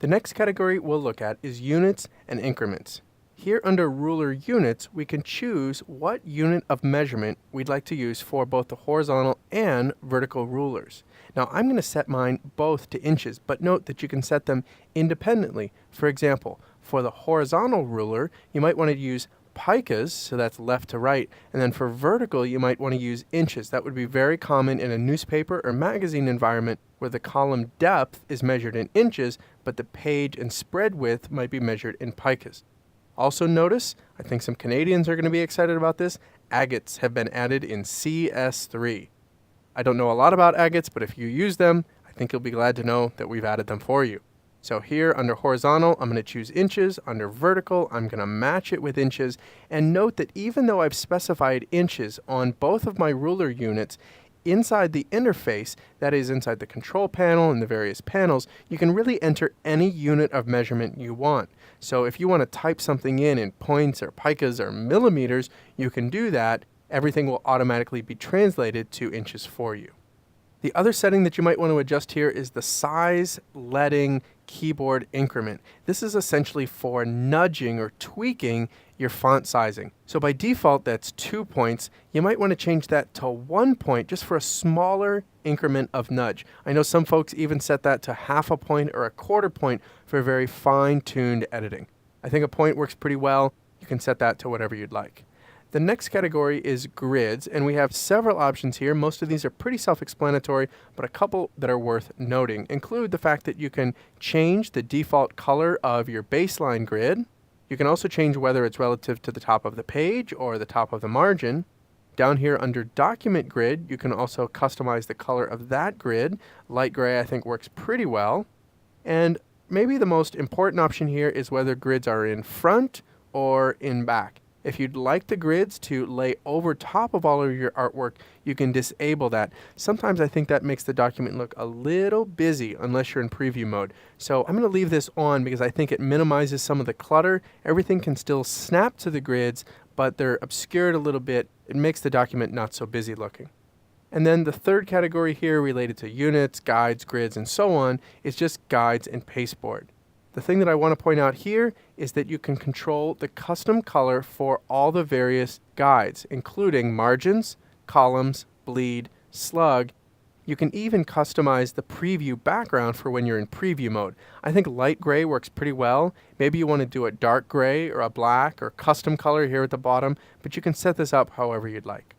The next category we'll look at is units and increments. Here under ruler units, we can choose what unit of measurement we'd like to use for both the horizontal and vertical rulers. Now I'm going to set mine both to inches, but note that you can set them independently. For example, for the horizontal ruler, you might want to use picas, so that's left to right, and then for vertical you might want to use inches. That would be very common in a newspaper or magazine environment where the column depth is measured in inches, but the page and spread width might be measured in picas. Also notice, I think some Canadians are going to be excited about this, agates have been added in CS3. I don't know a lot about agates, but if you use them, I think you'll be glad to know that we've added them for you. So here under horizontal, I'm going to choose inches. Under vertical, I'm going to match it with inches. And note that even though I've specified inches on both of my ruler units, inside the interface, that is inside the control panel and the various panels, you can really enter any unit of measurement you want. So if you want to type something in points or picas or millimeters, you can do that. Everything will automatically be translated to inches for you. The other setting that you might want to adjust here is the size leading keyboard increment. This is essentially for nudging or tweaking your font sizing. So by default, that's 2 points. You might want to change that to 1 point just for a smaller increment of nudge. I know some folks even set that to half a point or a quarter point for very fine-tuned editing. I think a point works pretty well. You can set that to whatever you'd like. The next category is grids, and we have several options here. Most of these are pretty self-explanatory, but a couple that are worth noting include the fact that you can change the default color of your baseline grid. You can also change whether it's relative to the top of the page or the top of the margin. Down here under document grid, you can also customize the color of that grid. Light gray I think works pretty well. And maybe the most important option here is whether grids are in front or in back. If you'd like the grids to lay over top of all of your artwork, you can disable that. Sometimes I think that makes the document look a little busy unless you're in preview mode. So I'm going to leave this on because I think it minimizes some of the clutter. Everything can still snap to the grids, but they're obscured a little bit. It makes the document not so busy looking. And then the third category here related to units, guides, grids, and so on is just guides and pasteboard. The thing that I want to point out here is that you can control the custom color for all the various guides, including margins, columns, bleed, slug. You can even customize the preview background for when you're in preview mode. I think light gray works pretty well. Maybe you want to do a dark gray or a black or custom color here at the bottom, but you can set this up however you'd like.